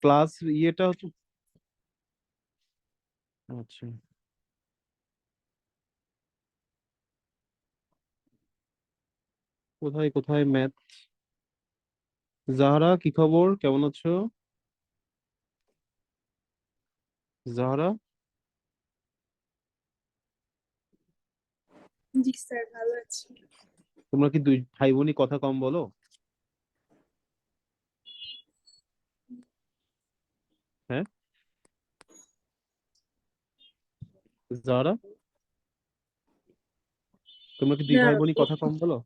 Class ইয়েটা হচ্ছে, আচ্ছা কোথায় কোথায় ম্যাথ। জাহারা কি খবর, কেমন আছো? জাহারা, জি স্যার, ভালো আছি। তোমরা কি দুই ভাই বোনই কথা কম বলো? হ্যাঁ জাহারা, তোমরা কি দুই না, ভাই বোনই কথা কম বলো?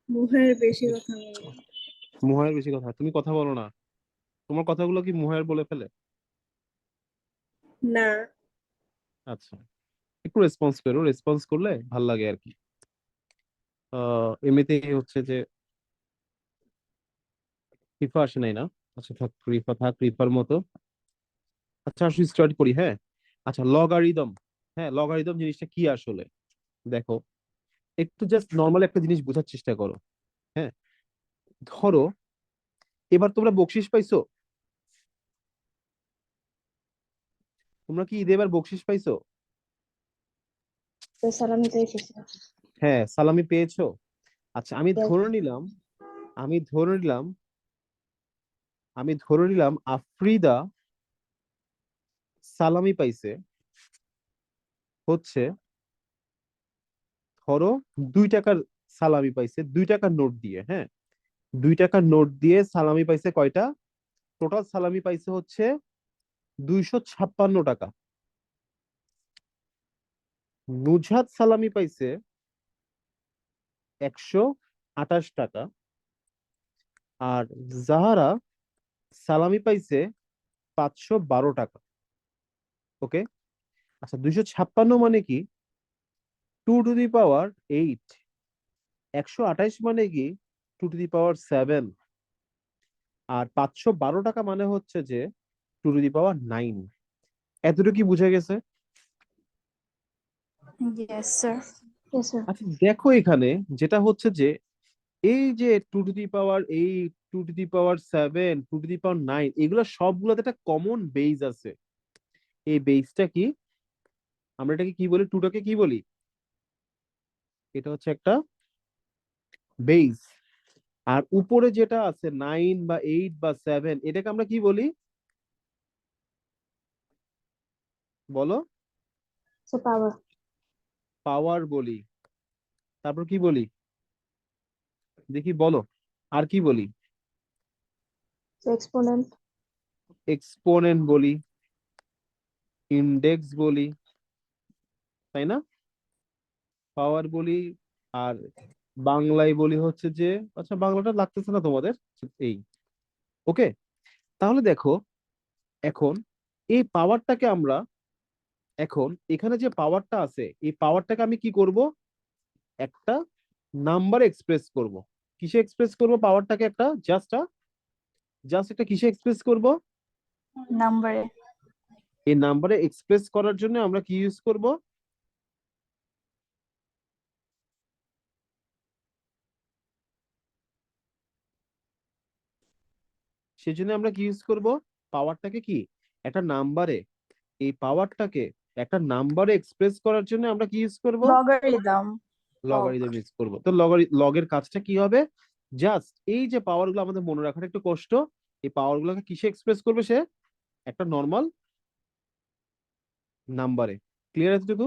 মুহের বেশি কথা বলে। মুহায়ের বেশি কথা, তুমি কথা বলো না? তোমার কথাগুলো কি মুহায়ের বলে ফেলে? না। আচ্ছা, একটু রেসপন্স করো, রেসপন্স করলে ভাল লাগে আর কি। এমনিতেই হচ্ছে যে রিফা আসে নাই না? আচ্ছা থাক, রিফা থাক রিফার মতো। আচ্ছা আসলে স্টার্ট করি, হ্যাঁ। আচ্ছা লগারিদম, হ্যাঁ লগারিদম জিনিসটা কি আসলে দেখো, একটু জাস্ট নর্মাল একটা জিনিস বোঝার চেষ্টা করো। হ্যাঁ, ধরো এবার তোমরা বকশিস পাইছো? তোমরা কি ঈদে এবার বকশিস পাইছো? তো সালামি চাইছি স্যার। হ্যাঁ সালামি পেয়েছো। আচ্ছা আমি Yes. ধরে নিলাম, আমি ধরে নিলাম, আমি ধরে নিলাম আফ্রিদা সালামি পাইছে হচ্ছে, ধরো 2 টাকার সালামি পাইছে, 2 টাকার নোট দিয়ে, হ্যাঁ 2 টাকার নোট দিয়ে সালামি পাইছে কয়টা? টোটাল সালামি পাইছে হচ্ছে 256 টাকা। নুজহাত সালামি পাইছে 128 টাকা। আর জাহারা সালামি পাইছে 512 টাকা। ওকে, আচ্ছা 256 মানে কি? 2 টু দি পাওয়ার 8। 128 মানে কি? 2 টু দি পাওয়ার 7। আর 512 টাকা মানে হচ্ছে যে 2 টু দি পাওয়ার 9। এতটুকু কি বুঝে গেছে? Yes, sir. Yes, sir. আচ্ছা দেখো এখানে যেটা হচ্ছে যে এই যে 2 to the power 8, 2 to the power 7, 2 to the power 9, এগুলো সবগুলোতে একটা কমন বেজ আছে। এই বেজটা কি? আমরা এটাকে কি বলি? টুটাকে কি বলি? এটা হচ্ছে একটা বেজ। আর উপরে যেটা আছে 9 বা 8 বা 7, এটাকে আমরা কি বলি বলো? So power. পাওয়ার বলি। তারপর কি বলি দেখি বলো, আর কি বলি? So exponent. এক্সপোনেন্ট বলি, ইন্ডেক্স বলি, তাই না? পাওয়ার বলি। আর বাংলায় বলি হচ্ছে যে, আচ্ছা বাংলাটা লাগতেছে না তোমাদের, এই ওকে। তাহলে দেখো এখন এই পাওয়ারটাকে আমরা, এখন এখানে যে পাওয়ারটা আছে এই পাওয়ারটাকে আমি কি করব? একটা নাম্বার এক্সপ্রেস করব। কিসে এক্সপ্রেস করব পাওয়ারটাকে? একটা জাস্ট একটা কিসে এক্সপ্রেস করব? Number. এই নাম্বারে এক্সপ্রেস করার জন্য আমরা কি ইউজ করব? সেজন্য আমরা কি ইউজ করব? পাওয়ারটাকে কি একটা নাম্বারে, এই পাওয়ারটাকে একটা নাম্বারে এক্সপ্রেস করার জন্য আমরা কি ইউজ করব? Logarithm. Log. লগারিদম ইউজ করব। তো লগের কাজটা কি হবে? জাস্ট এই যে পাওয়ার গুলো আমাদের মনে রাখাটা একটু কষ্ট, এই পাওয়ার গুলোকে কিসে এক্সপ্রেস করবে সে? একটা নর্মাল নাম্বারে। ক্লিয়ার এতটুকু?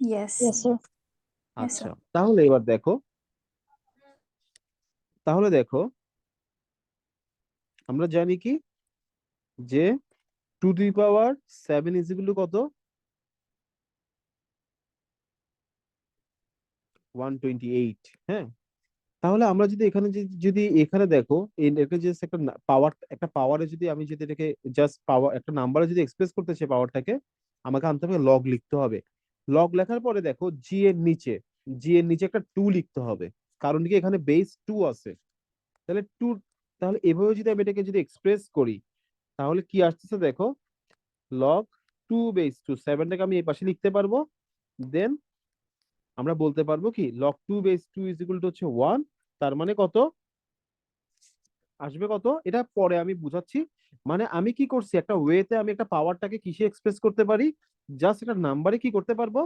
Yes. Yes, sir. Yes, আচ্ছা sir. তাহলে এবার দেখো, তাহলে দেখো আমরা জানি কি যে 2 to the power 7 is equal two কত? 128। হ্যাঁ, তাহলে আমরা যদি এখানে যদি এখানে দেখো এটা জাস্ট একটা পাওয়ার, একটা পাওয়ারে যদি আমি যদি এটাকে জাস্ট পাওয়ার একটা নাম্বারে যদি এক্সপ্রেস করতে চাই পাওয়ারটাকে, আমাকে আনতে হবে লগ লিখতে হবে। লগ লেখার পরে দেখো জি এর নিচে একটা 2 লিখতে হবে। কারণ কি এখানে বেস 2 আছে। তাহলে 2, তাহলে এভাবে যদি আমি এটাকে যদি এক্সপ্রেস করি তাহলে কি আসতেছে দেখো, লগ 2/2, 7টাকে আমি এই পাশে লিখতে পারবো। দেন আমরা বলতে পারবো কি লগ 2/2 ইজ ইকুয়াল টু হচ্ছে 1। তার মানে কত? আসবে কত, এটা পরে আমি বুঝাচ্ছি। মানে আমি কি করছি, একটা ওয়েতে আমি একটা পাওয়ারটাকে কিসে এক্সপ্রেস করতে পারি, জাস্ট একটা নাম্বারে কি করতে পারবো,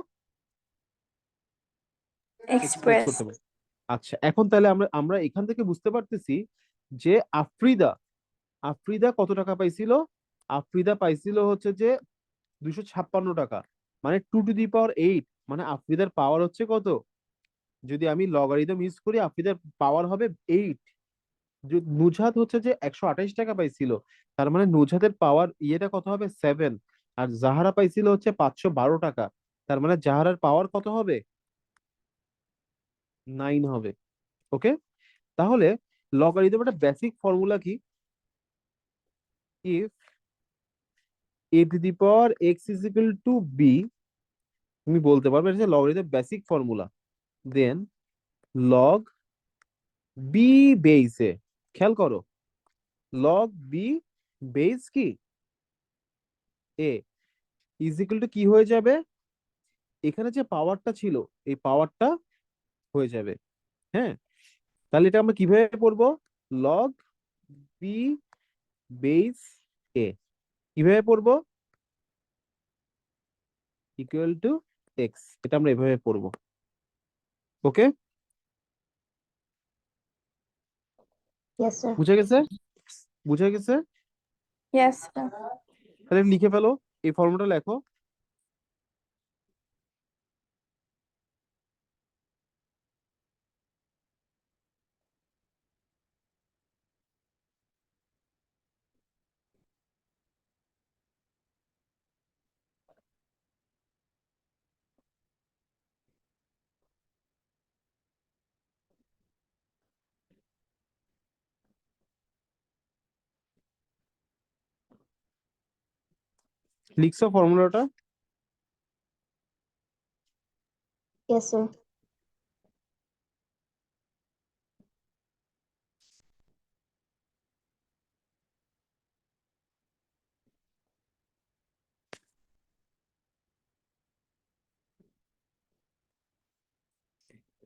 এক্সপ্রেস express, করতে পারবো। আচ্ছা, এখন তাহলে আমরা আমরা এখান থেকে বুঝতে পারতেছি যে আফ্রিদা আফ্রিদা কত টাকা পাইছিল। আফ্রিদা পাইছিল হচ্ছে যে 256 টাকা, মানে 2 টু দি পাওয়ার 8, মানে আফ্রিদার পাওয়ার হচ্ছে কত, যদি আমি লগারিদম ইউজ করি আফ্রিদার পাওয়ার হবে 8। নুজহাত হচ্ছে যে 128 টাকা পাইছিল, তার মানে নুজহাতের পাওয়ার ইয়েটা কত হবে 7। আর জাহারা পাইছিল হচ্ছে 512 টাকা, তার মানে জাহারার পাওয়ার কত হবে, 9 হবে। ওকে, তাহলে লগারিদম একটা বেসিক ফর্মুলা কি, if a two the power x is equal two b, তুমি বলতে পারবে এটা লগারিদম বেসিক ফর্মুলা, দেন লগ বি বেসে, খেয়াল করো, লগ বি বেস কি এ ইজ ইকুয়াল টু কি হয়ে যাবে, এখানে যে পাওয়ারটা ছিল এই পাওয়ারটা হয়ে যাবে। হ্যাঁ, তাহলে এটা আমরা কিভাবে পড়বো, লগ বি বেস এ কিভাবে পড়বো, ইকুয়াল টু এক্স, এটা আমরা এভাবে পড়বো। ওকে, yes sir, বুঝে গেছে, বুঝে গেছে। yes sir, তাহলে লিখে ফেলো, এই ফর্মুলাটা লেখো। লিখছো ফর্মুলাটা, yes sir,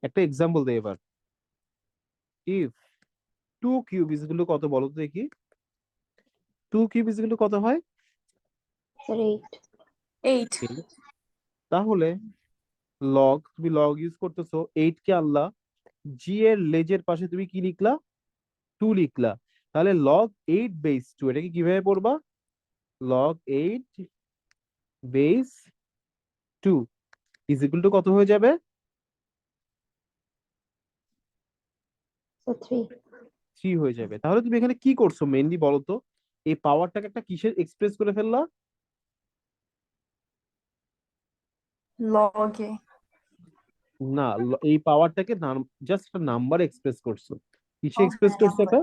একটা এক্সাম্পল দেই এবার। If 2 cube is equal two কত বলো তো দেখি, 2 কিউব ইজ ইকুয়াল টু কত হয়, sir 8, 8, 8। তাহলে লগ, তুমি লগ ইউজ করতেছো, 8 কে আনলা, জি এর লেজের পাশে তুমি কি লিখলা, 2 লিখলা, তাহলে লগ 8 বেস 2 এটাকে কিভাবে পড়বা, log 8 base 2 is equal two কত হয়ে যাবে, sir 3, 3 হয়ে যাবে। তাহলে তুমি এখানে কি করছো মেইনলি বলো তো, এই পাওয়ারটাকে একটা কিসের এক্সপ্রেস করে ফেললা, log a, না এই পাওয়ারটাকে জাস্ট একটা নাম্বার এক্সপ্রেস করছো, কিসে oh এক্সপ্রেস হ্যাঁ করছো number, এটা,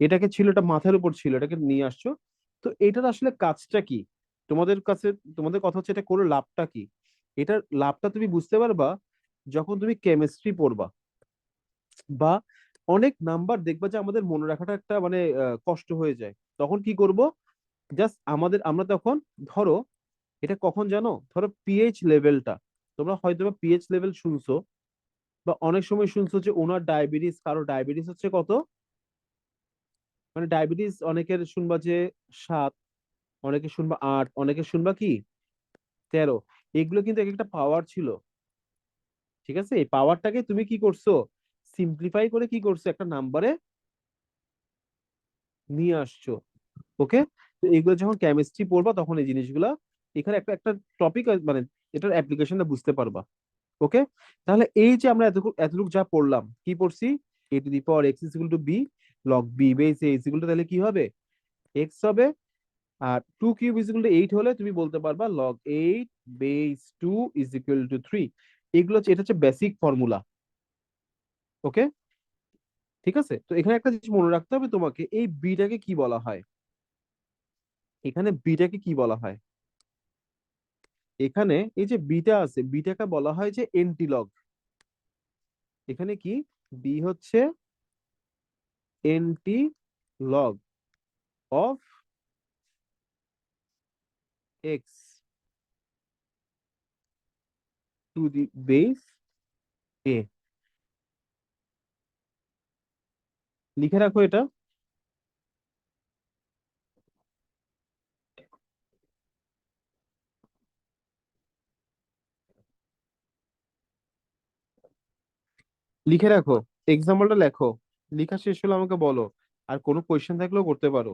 এটাকে ছিল, এটা মাথার উপর ছিল, এটাকে নিয়ে আসছো। তো এটার আসলে কাজটা কি, তোমাদের কাছে, তোমাদের কথা হচ্ছে এটা করে লাভটা কি, এটার লাভটা তুমি বুঝতে পারবা যখন তুমি কেমিস্ট্রি পড়বা, বা অনেক নাম্বার দেখবা যে আমাদের মনে রাখাটা একটা মানে কষ্ট হয়ে যায়, তখন কি করব, জাস্ট আমরা তখন ধরো, এটা কখন জানো, ধরো পিএইচ লেভেলটা, তোমরা হয়তো বা পিএইচ লেভেল শুনছো, বা অনেক সময় শুনছো যে ওনার ডায়াবেটিস, কারো ডায়াবেটিস হচ্ছে কত, মানে ডায়াবেটিস অনেকের শুনবা যে 7, অনেকে শুনবা 8, অনেকে শুনবা কি 13, এগুলো কিন্তু এক একটা পাওয়ার ছিল। ঠিক আছে, এই পাওয়ারটাকে তুমি কি করছো, সিম্পলিফাই করে কি করছো, একটা নাম্বারে নিয়ে আসছো। ওকে, তো এগুলো যখন কেমিস্ট্রি পড়বা তখন এই জিনিসগুলা এখানে একটা একটা টপিক, মানে এটার অ্যাপ্লিকেশনটা বুঝতে পারবা। ওকে, তাহলে এই যে আমরা এতটুকু এতটুকু যা পড়লাম, কি পড়ছি, a two the power x is equal two b, log b base a is equal two, তাহলে কি হবে, x হবে। আর 2 কিউব ইজ ইকুয়াল টু 8 হলে তুমি বলতে পারবা log 8 base 2 is equal two 3। এগুলো হচ্ছে, এটা হচ্ছে বেসিক ফর্মুলা। ওকে, ঠিক আছে, তো এখানে একটা জিনিস মনে রাখতে হবে তোমাকে, এই বিটাকে কি বলা হয়, এখানে বিটাকে কি বলা হয়, এখানে এই যে বিটা আছে, বিটাকে বলা হয় যে এন্টিলগ। এখানে কি, বি হচ্ছে antilog of X to the base A, লিখে রাখো এটা। লিখে রাখো, এক্সাম্পলটা লেখো, লেখা শেষ হলে আমাকে বলো। আর কোনো কোয়েশ্চেন থাকলেও করতে পারো।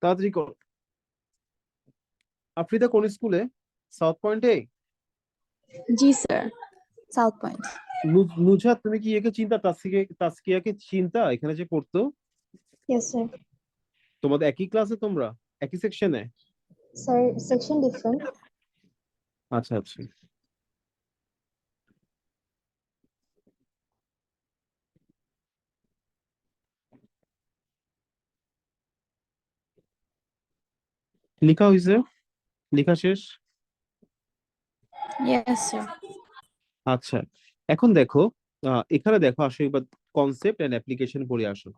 তাড়াতাড়ি করো। আফ্রিদা কোন স্কুলে? সাউথ পয়েন্টে? জি স্যার, সাউথ পয়েন্ট। নুজহাত তুমি কি একে চিন্তা, তাসকিয়াকে চিন্তা এখানে যে পড়তো? Yes sir. তোমাদের একই ক্লাসে তোমরা? একই সেকশনে? Sir section different. আচ্ছা আচ্ছা। লেখা হয়েছে? লেখা শেষ? Yes sir. আচ্ছা, এখন দেখো, এখানে দেখো, আসো এবার কনসেপ্ট এন্ড অ্যাপ্লিকেশন পড়ে আসো।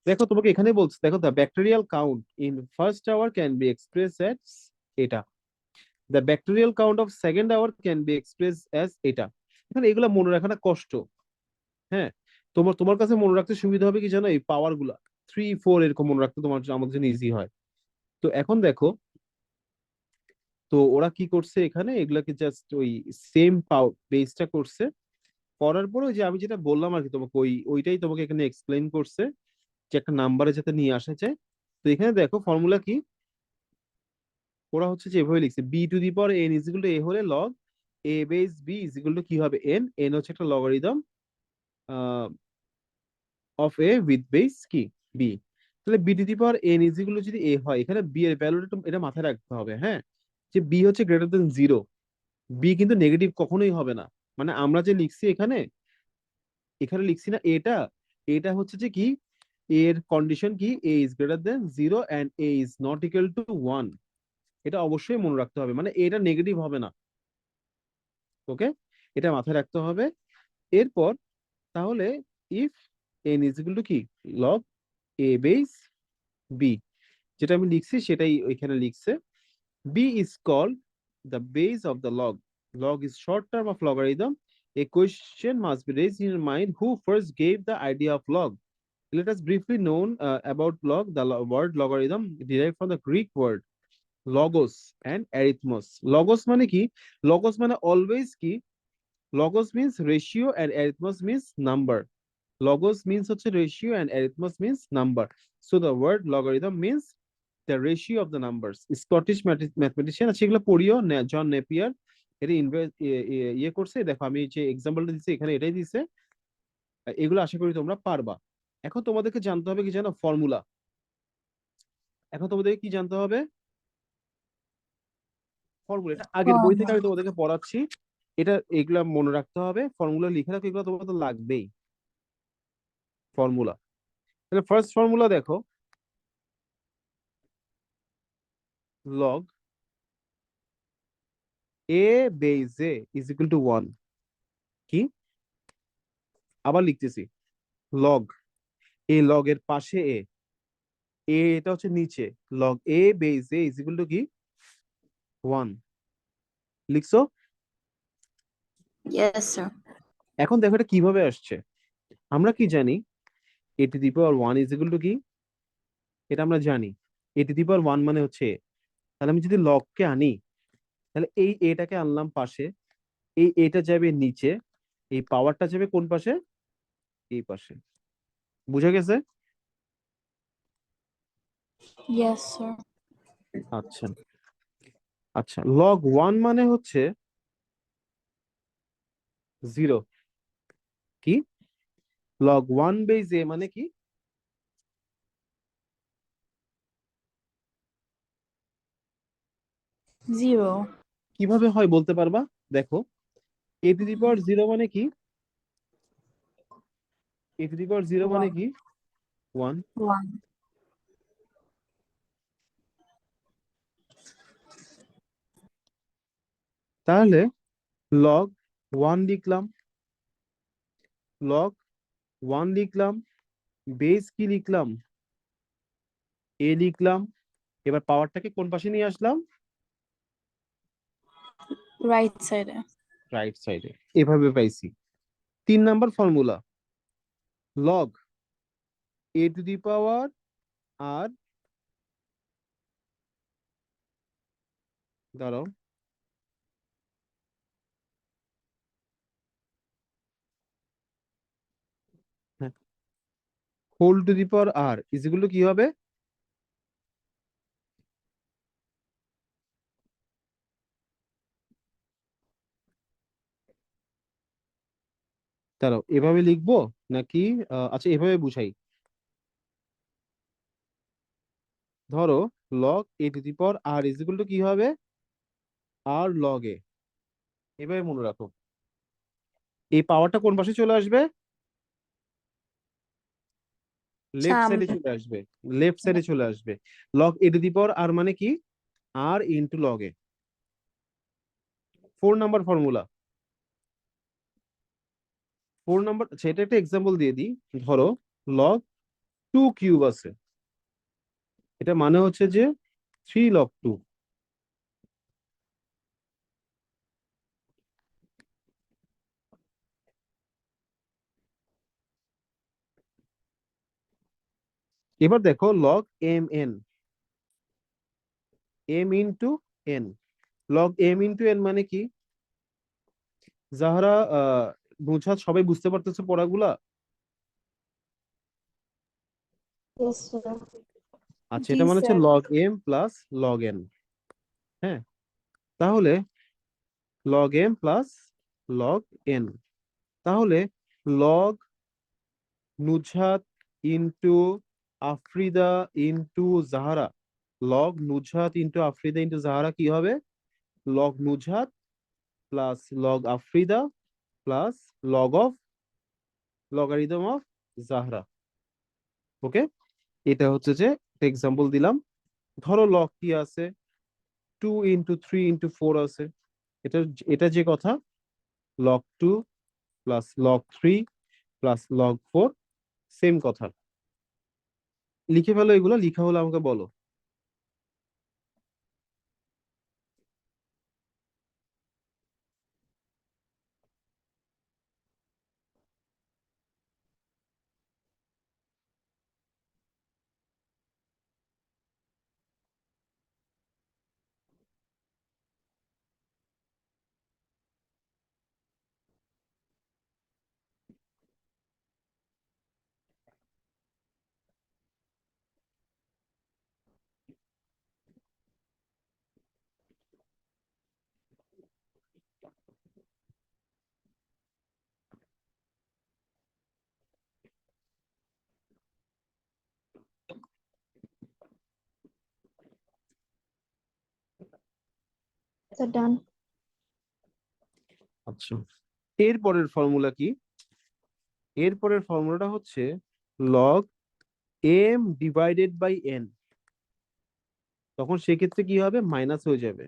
দেখো তোমাকে এখানে বলছে, দেখো the bacterial count in first hour can be express as এটা, the bacterial count of second hour can be express as এটা। এখানে এগুলা মনে রাখাটা কষ্ট। হ্যাঁ, তোমার তোমার কাছে মনে রাখতে সুবিধা হবে কি জানো, এই পাওয়ার গুলা 3 4 এরকম মনে রাখতে তোমার আমাদের জন্য ইজি হয়। তো এখন দেখো, তো ওরা কি করছে এখানে, এগুলাকে জাস্ট ওই সেম বেসটা করছে, করার পরে ওই যে আমি যেটা বললাম আর কি তোমাকে, ওইটাই তোমাকে এখানে এক্সপ্লেন করছে, যে একটা নাম্বারে যাতে নিয়ে আসা যায়। তো এখানে দেখো ফর্মুলা কি, ওরা হচ্ছে যে এভাবে লিখছে, B to the power N is equal to A হলে log A base B is equal to কি হবে, এন, এন হচ্ছে একটা logarithm of A with base কি বি। তাহলে B to the power N is equal to যদি A হয়, এখানে বি এর ভ্যালুটা এটা মাথায় রাখতে হবে, হ্যাঁ, যে বি হচ্ছে গ্রেটার দেন জিরো। বি কিন্তু নেগেটিভ কখনোই হবে না। মানে আমরা যে লিখছি এখানে, এখানে লিখছি না এটা, এটা হচ্ছে যে কি, এর কন্ডিশন কি, A is greater than zero and A is not equal to one. এটা অবশ্যই মনে রাখতে হবে, মানে এটা নেগেটিভ হবে না। ওকে, এটা মাথায় রাখতে হবে। এরপর তাহলে if N is equal to কি, লগ এ বেস বি, যেটা আমি লিখছি সেটাই ওইখানে লিখছে। B is called the base of the log. Log is short term of logarithm. A question must be raised in your mind: who first gave the idea of log? Let us briefly know about log. The word logarithm derived from the Greek word logos and arithmos. Logos মানে কি? Logos মানে always কি? Logos means ratio and arithmos means number. Logos means হচ্ছে ratio and arithmos means number. So the word logarithm means the ratio of the numbers. Scottish mathematician আছে, এগুলো পড়িও, জন Napier এটা ইয়ে করছে। দেখো আমি যে এক্সাম্পলটা দিচ্ছি এখানে এটাই দিছে। এগুলো আশা করি তোমরা পারবা। এখন তোমাদেরকে জানতে হবে কি জানো, ফর্মুলা। এখন তোমাদেরকে কি জানতে হবে, ফর্মুলা। এটা আগের বই থেকে আমি তোমাদেরকে পড়াচ্ছি, এটা এগুলা মনে রাখতে হবে, ফর্মুলা লিখে রাখো, এগুলো তোমাদের তো লাগবেই। ফর্মুলা, তাহলে ফার্স্ট ফর্মুলা দেখো, log A base A is equal to one. কি, আবার লিখতেছি, লগ এ, লগ এর পাশে এ, এ এটা হচ্ছে নিচে, log A base A is equal to কি, ওয়ান। লিখছো? Yes sir. এখন দেখো এটা কিভাবে আসছে। আমরা কি জানি, A to the power one is equal to কি, এটা আমরা জানি, A to the power one মানে হচ্ছে A। তাহলে আমি যদি লগকে আনি, তাহলে এই এটাকে আনলাম পাশে, এই এটা যাবে নিচে, এই পাওয়ারটা যাবে কোন পাশে, এই পাশে। বুঝা গেছে? Yes sir. আচ্ছা আচ্ছা, লগ ওয়ান মানে হচ্ছে জিরো। কি, লগ ওয়ান বেস এ মানে কি, জিরো। কিভাবে হয় বলতে পারবা? দেখো, এ টু দি পাওয়ার জিরো মানে কি, এ টু দি পাওয়ার জিরো মানে ওয়ান। কি, ওয়ান। ওয়ান। তাহলে লগ ওয়ান লিখলাম, লগ ওয়ান লিখলাম, বেস কি লিখলাম, এ লিখলাম। এবার পাওয়ারটাকে কোন পাশে নিয়ে আসলাম, রাইট সাইডে। রাইট সাইডে। এভাবে পাইছি। 3 number formula, log A to the power R দাঁড়াও। হ্যাঁ, whole to the power R is equal to কি হবে? দাঁড়াও, এভাবে লিখবো নাকি আচ্ছা এভাবে বুঝাই। ধরো log A to the power R is equal to কি হবে? আর লগ এ। এভাবে মনে রাখো। এই পাওয়ারটা কোন পাশে চলে আসবে? লেফট সাইডে সামনে। চলে আসবে। লেফট সাইডে চলে আসবে। Log A to the power আর মানে কি? আর ইন্টু লগ এ। 4 নাম্বার ফর্মুলা। 4 নাম্বার, আচ্ছা এটা একটা এক্সাম্পল দিয়ে দিই। ধরো লগ 2 কিউব আছে, এটা মানে হচ্ছে যে 3 log 2। এবার দেখো log M N, M into N. Log M into N মানে কি? যাহারা বুঝা সবাই বুঝতে পারতেছে পড়াগুলা? Yes, sir. আচ্ছা জি এটা মানে হচ্ছে sir. Log M plus log N. হ্যাঁ, তাহলে log M plus log N, তাহলে log Nuzhat into Afrida into Jahara, log Nuzhat into Afrida into Jahara কি হবে? Log Nuzhat plus log Afrida plus log of logarithm of Jahra. Okay, এটা হচ্ছে যে এক্সাম্পল দিলাম। ধরো লগ কি আছে? 2 ইন্টু 3 ইন্টু 4 আছে। এটা এটা যে কথা, log 2 plus log 3 plus log 4, same কথা। লিখে ফেলো, এগুলো লিখা হলে আমাকে বলো। Sir done. আচ্ছা, এরপরের ফর্মুলা কি? এরপরের ফর্মুলাটা হচ্ছে log M divided by N. তখন সেক্ষেত্রে কি হবে? মাইনাস হয়ে যাবে।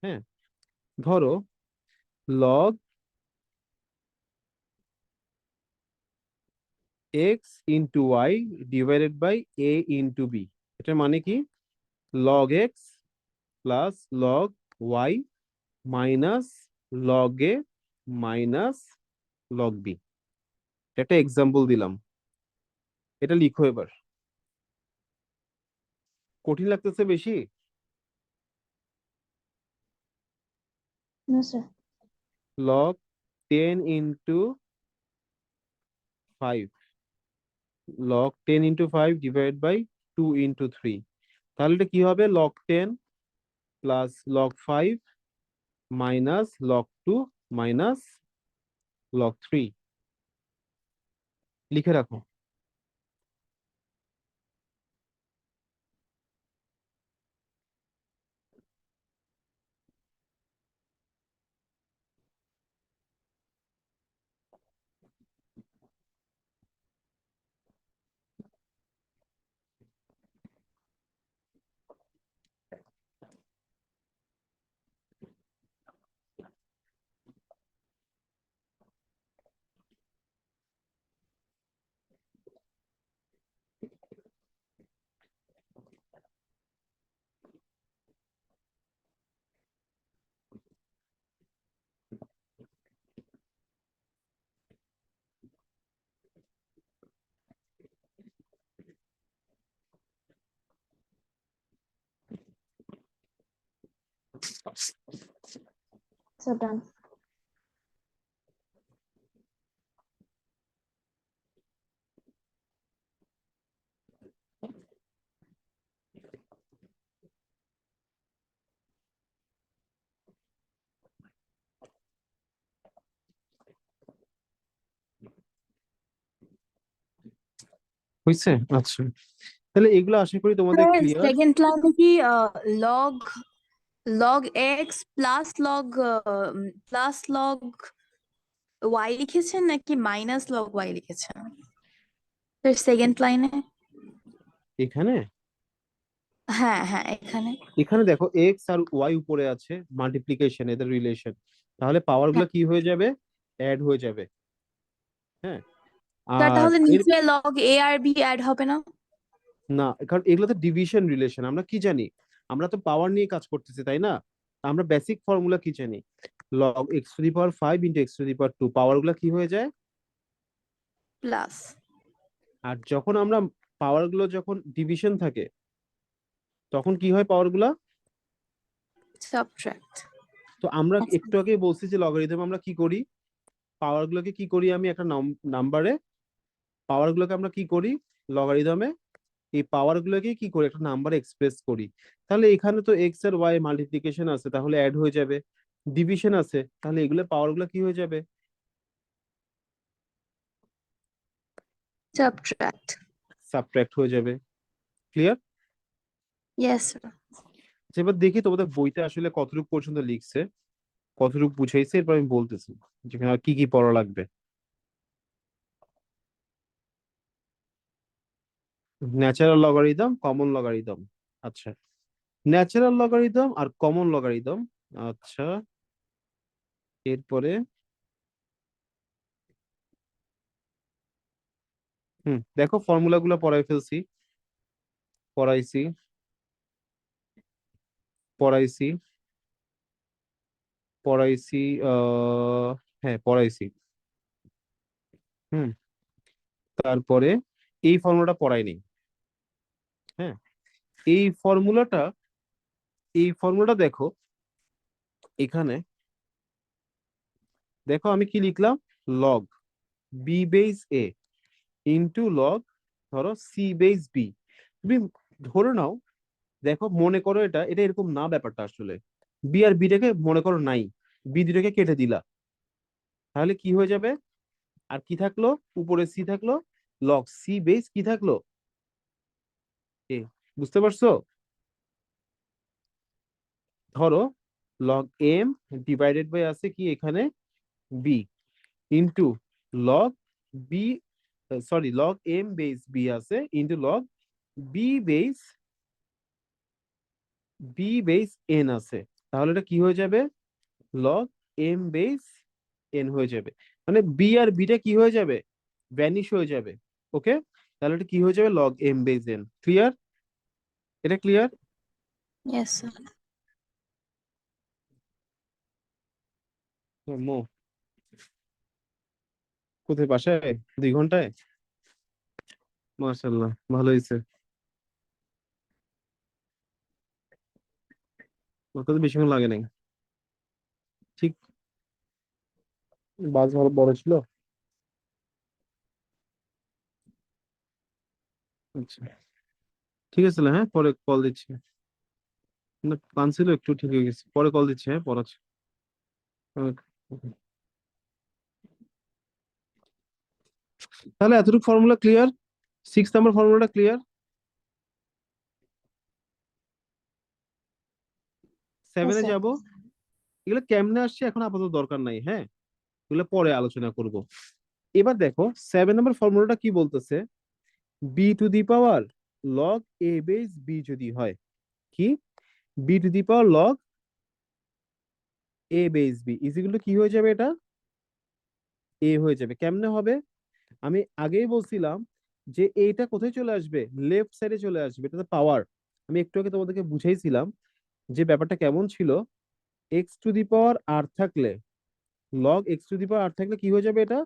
হ্যাঁ, ধরো log X into Y divided by A into B. এটা মানে কি? Log x plus log Y minus log A minus log B. একটা এক্সাম্পল দিলাম, এটা লিখো এবার। কঠিন লাগতেছে বেশি? No sir. Log 10 into 5, log 10 into 5 divide by 2 into 3। তাহলে এটা কি হবে? log 10 plus log 5 minus log 2 minus log 3। লিখে রাখো। So done. হয়েছে? আচ্ছা, তাহলে এগুলো আশা করি তোমাদের ক্লিয়ার। সেকেন্ড লাইনে কি log log x plus log y লিখেছেন নাকি মাইনাস লগ ওয়াই লিখেছেন সেকেন্ড লাইনে? এখানে হ্যাঁ হ্যাঁ এখানে। এখানে দেখো এক্স আর ওয়াই উপরে আছে, মাল্টিপ্লিকেশন, এদের রিলেশন, তাহলে পাওয়ার গুলো হ্যাঁ, কি হয়ে যাবে? অ্যাড হয়ে যাবে। হ্যাঁ, স্যার আর তাহলে এর নিচে লগ এ আর বি অ্যাড হবে না? না, কারণ এগুলো তো ডিভিশন রিলেশন। আমরা কি জানি? আমরা তো পাওয়ার নিয়ে কাজ করতেছি, তাই না? আমরা বেসিক ফর্মুলা কি জানি? Log X to the power 5 into X to the power 2, power গুলো কি হয়ে যায়? প্লাস। আর যখন আমরা পাওয়ার গুলো যখন ডিভিশন থাকে, তখন কি হয় পাওয়ার গুলা? সাবট্রাক্ট। তো আমরা একটু আগেই বলছি যে লগারিদম আমরা কি করি? পাওয়ার গুলোকে কি করি? আমি একটা নাম্বারে পাওয়ার গুলোকে আমরা কি করি লগারিদমে? এই পাওয়ার গুলোকে কি করি? একটা নাম্বারে এক্সপ্রেস করি। তাহলে এখানে তো এক্স আর ওয়াই মাল্টিপ্লিকেশন আছে, তাহলে অ্যাড হয়ে যাবে। ডিভিশন আছে, তাহলে এগুলো পাওয়ার গুলো কি হয়ে যাবে? সাবট্রাক্ট। সাবট্রাক্ট হয়ে যাবে। ক্লিয়ার? Yes sir. এবার দেখি তোমাদের বইতে আসলে কতটুকু পর্যন্ত লিখছে, কতটুকু বুঝাইছে, এরপর আমি বলতেছি যেখানে আর কি কি পড়া লাগবে। Natural logarithm, common logarithm. আচ্ছা, ন্যাচারাল লগারিদম আর কমন লগারিদম। আচ্ছা, এরপরে দেখো ফর্মুলা গুলো পড়াই ফেলছি, পড়াইছি পড়াইছি পড়াইছি হ্যাঁ পড়াইছি। হুম তারপরে এই ফর্মুলাটা পড়াইনি। হ্যাঁ, এই ফর্মুলাটা দেখো এখানে, দেখো আমি কি লিখলাম? লগ বি বেস এ ইন্টু লগ, ধরো সি বেস বি। তুমি ধরে নাও, দেখো মনে করো এটা এটা এরকম না ব্যাপারটা আসলে। বি আর বিটাকে মনে করো নাই, বি দুটাকে কেটে দিলা, তাহলে কি হয়ে যাবে? আর কি থাকলো? উপরে সি থাকলো, লগ সি বেস কি থাকলো? এ। বুঝতে পারছো? ধরো লগ এম ডিভাইডেড বাই আছে কি এখানে? B into log B, sorry log M base B আছে into log B base N আছে। তাহলে এটা কি হয়ে যাবে? লগ এম বেস এন হয়ে যাবে। মানে বি আর বিটা কি হয়ে যাবে? ভ্যানিশ হয়ে যাবে। ওকে, তাহলে এটা কি হয়ে যাবে? Log M base N. Clear? এটা ক্লিয়ার? Yes sir. মো কোথায়? বাসায় 2 ঘন্টায়? মাশাল্লাহ, ভালো হয়েছে। ওটা তো বেশিক্ষণ লাগে নাই। ঠিক, বাস ভালো বড় ছিল। আচ্ছা, ঠিক আছে, হ্যাঁ পরে কল দিচ্ছি। না, কান ছিল একটু, ঠিক হয়ে গেছে, পরে কল দিচ্ছি, হ্যাঁ পড়াচ্ছি। Okay. তাহলে এতটুকু ফর্মুলা ক্লিয়ার? 6 নাম্বার ফর্মুলাটা ক্লিয়ার? Yes, 7-এ sir. যাব। এগুলো কেমনে আসছে এখন আপাতত দরকার নাই, হ্যাঁ এগুলো পরে আলোচনা করব। এবার দেখো 7 নাম্বার ফর্মুলাটা কি বলতেছে? B to the power log A base B যদি হয়, কি? B to the power log A base B is equal to কি হয়ে যাবে? এটা এ হয়ে যাবে। কেমনে হবে? আমি আগেই বলছিলাম যে এইটা কোথায় চলে আসবে? লেফট সাইডে চলে আসবে, এটা তো পাওয়ার। আমি একটু আগে তোমাদেরকে বুঝাইছিলাম যে ব্যাপারটা কেমন ছিল। এক্স টু দি পাওয়ার আর থাকলে, log X to the power আর থাকলে কি হয়ে যাবে? এটা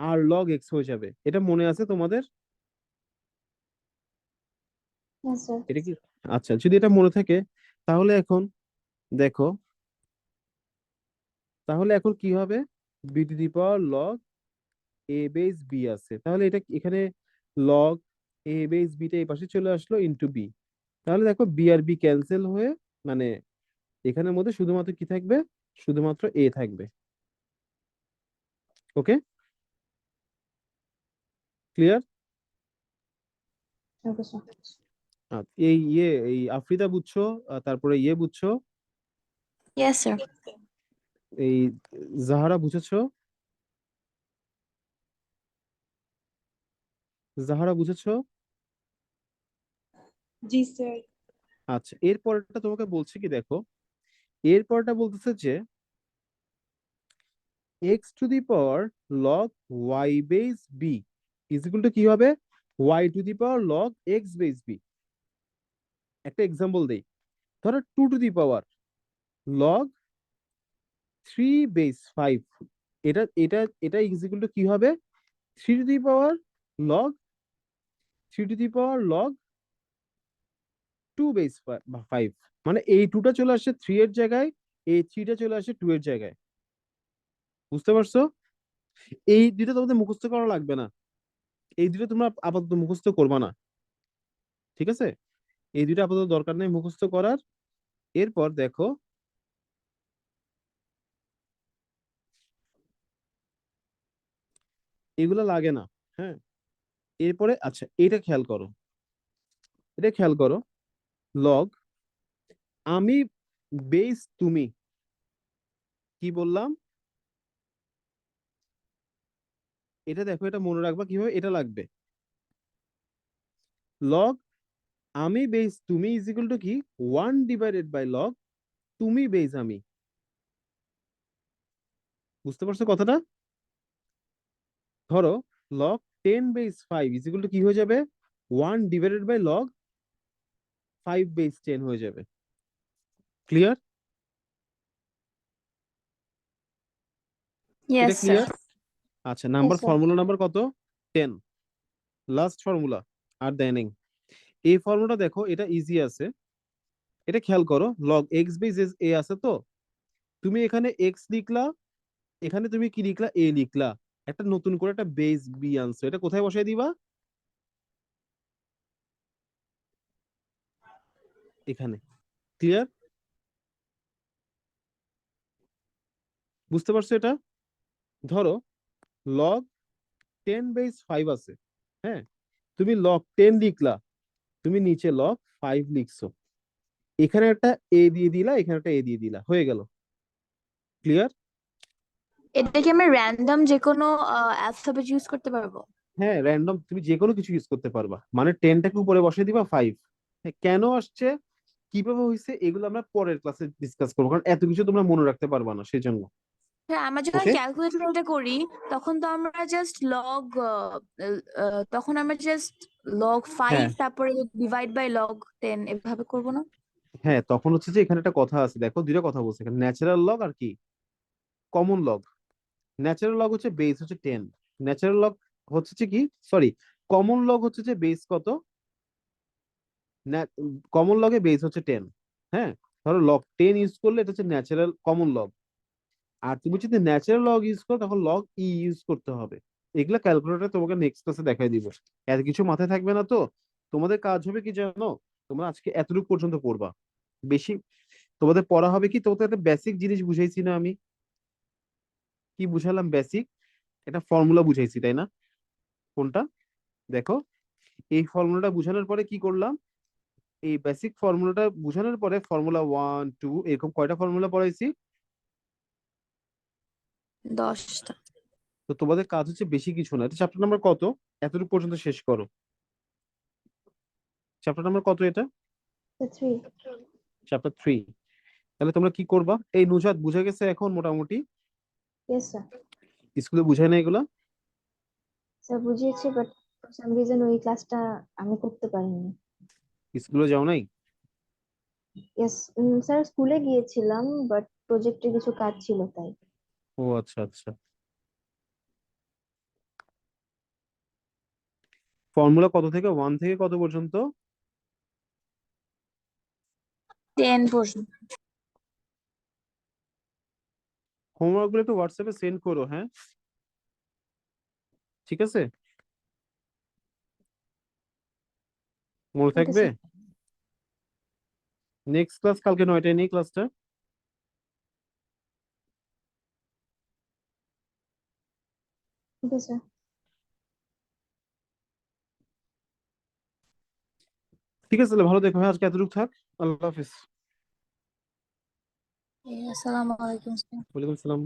আর লগ এক্স হয়ে যাবে। এটা মনে আছে তোমাদের? Yes, sir. এটা কি? আচ্ছা, যদি এটা মনে থাকে, তাহলে এখন দেখো তাহলে এখন কি হবে, B to the power log A base B আছে, তাহলে এটা এখানে লগ এ বেস বিটা এই পাশে চলে আসলো ইনটু বি। তাহলে দেখো বি আর বি ক্যান্সেল হয়ে মানে এখানের মধ্যে শুধুমাত্র কি থাকবে, শুধুমাত্র এ থাকবে। ওকে, ক্লিয়ার? Okay sir. এই আফ্রিদা বুঝছো, তারপরে বুঝছো, ইয়েস স্যার। এই জাহারা বুঝেছো, জাহারা বুঝেছো? জি স্যার। আচ্ছা, এরপরটা তোমাকে বলছে কি দেখো, এরপরটা বলতেছে যে x to the power log y base B is equal to কি হবে, y to the power log x base b. একটা এক্সাম্পল দেই, ধরো two to the power log three base five, এটা এটা এটা ইজ ইকুয়াল টু কি হবে, three to the power log three to the power log two base five. মানে এই টুটা চলে আসছে থ্রি এর জায়গায়, এই থ্রিটা চলে আসছে টু এর জায়গায়। বুঝতে পারছো? এই দুটো তোমাদের মুখস্থ করা লাগবে না, এই দুটো তোমরা আপাতত মুখস্থ করবা না, ঠিক আছে? এই দুটো আপাতত দরকার নেই মুখস্থ করার। এরপর দেখো এগুলো লাগে না, হ্যাঁ। এরপরে আচ্ছা এটা খেয়াল করো, এটা খেয়াল করো, লগ আমি বেস তুমি, কি বললাম, এটা দেখো, এটা মনে রাখবা কিভাবে এটা লাগবে, লগ আমি বেস তুমি ইজ ইকুয়াল টু কি, ওয়ান ডিভাইডেড বাই লগ তুমি বেস আমি। বুঝতে পারছো কথাটা? ধরো log ten base five is equal to কি হয়ে যাবে, one divided by log five base ten হয়ে যাবে। ক্লিয়ার? এটা ইয়েস স্যার। ক্লিয়ার? আচ্ছা, yes number sir. Formula number কত, 10, লাস্ট ফর্মুলা, আর দেয় নেই। এই ফর্মুলাটা দেখো, এটা ইজি আছে, এটা খেয়াল করো, লগ এক্স বেস এ আছে তো, তুমি এখানে এক্স লিখলা, এখানে তুমি কি লিখলা, এ লিখলা, একটা নতুন করে একটা বেস বি আনছো, এটা কোথায় বসাই দিবা, এখানে। ক্লিয়ার? বুঝতে পারছো এটা? ধরো লগ টেন বেস ফাইভ আছে, হ্যাঁ, তুমি লগ টেন লিখলা, তুমি নিচে লগ ফাইভ লিখছো, এখানে একটা এ দিয়ে দিলা, এখানে একটা এ দিয়ে দিলা, হয়ে গেল। ক্লিয়ার? এটা কি আমি র্যান্ডম যে কোনো অ্যালফাবেট ইউজ করতে পারবো? হ্যাঁ, র্যান্ডম তুমি যে কোনো কিছু ইউজ করতে পারবা, মানে টেনটাকে উপরে বসিয়ে দিবা ফাইভ। কেন আসছে, কিভাবে হয়েছে, এগুলো আমরা পরের ক্লাসে ডিসকাস করবো, কারণ এত কিছু তোমরা মনে রাখতে পারবা না সেজন্য। হ্যাঁ, আমরা যখন ওকে, ক্যালকুলেটর করি তখন তো আমরা জাস্ট তখন আমরা জাস্ট লগ ফাইভ হ্যাঁ তারপরে ডিভাইড বাই লগ 10 এভাবে করবো না? হ্যাঁ, তখন হচ্ছে যে এখানে একটা কথা আছে, দেখো দুইটা কথা বলছে এখানে, ন্যাচারাল লগ আর কি কমন লগ। ন্যাচারাল লগ হচ্ছে বেস হচ্ছে 10, ন্যাচারাল লগ হচ্ছে যে কি, সরি, কমন লগ হচ্ছে যে বেস কত, কমন লগে বেস হচ্ছে 10, হ্যাঁ। ধরো লগ 10 ইউজ করলে এটা হচ্ছে ন্যাচারাল কমন লগ, আর তুমি যদি ন্যাচারাল লগ ইউজ করো তখন লগ ই ইউজ করতে হবে। এগুলা ক্যালকুলেটর তোমাকে নেক্সট ক্লাসে দেখাই দিব, এত কিছু মাথায় থাকবে না তো। তোমাদের কাজ হবে কি জানো, তোমরা আজকে এতটুকু পর্যন্ত পড়বা, বেশি তোমাদের পড়া হবে কি, তোমাদের একটা বেসিক জিনিস বুঝাইছি না আমি, কি বুঝালাম, বেসিক একটা ফর্মুলা বুঝাইছি তাই না, কোনটা, দেখো এই ফর্মুলাটা বুঝানোর পরে কি করলাম, এই বেসিক ফর্মুলাটা বুঝানোর পরে ফর্মুলা ওয়ান টু এরকম কয়টা ফর্মুলা পড়াইছি, 10টা। তো তোমাদের কাজ হচ্ছে বেশি কিছু না, এটা চ্যাপ্টার নাম্বার কত, এতটুকু পর্যন্ত শেষ করো। চ্যাপ্টার নাম্বার কত এটা, থ্রি। Chapter three. তাহলে তোমরা কি করবা, এই নুজাত বুঝে গেছে এখন মোটামুটি, ইয়েস স্যার। স্কুলে বুঝায় না এগুলা, স্যার বুঝিয়েছি, বাট ফর সাম রিজন ওই ক্লাসটা আমি করতে পারিনি। স্কুলে যাও নাই? ইয়েস স্যার, স্কুলে গিয়েছিলাম বাট প্রজেক্টে কিছু কাজ ছিল তাই। ও আচ্ছা আচ্ছা, ফর্মুলা কত থেকে, ওয়ান থেকে কত পর্যন্ত, 10 পর্যন্ত। হোমওয়ার্ক গুলো একটু হোয়াটসঅ্যাপে সেন্ড করো, হ্যাঁ? ঠিক আছে, মনে ওকে থাকবে? স্যার। নেক্সট ক্লাস কালকে 9টায় নেই ক্লাসটা। Okay sir. ঠিক আছে, তাহলে ভালো দেখো, হ্যাঁ আজকে এতটুকু থাক। আল্লাহ হাফিজ। আসসালামু আলাইকুম স্যার। ওয়ালাইকুম সালাম।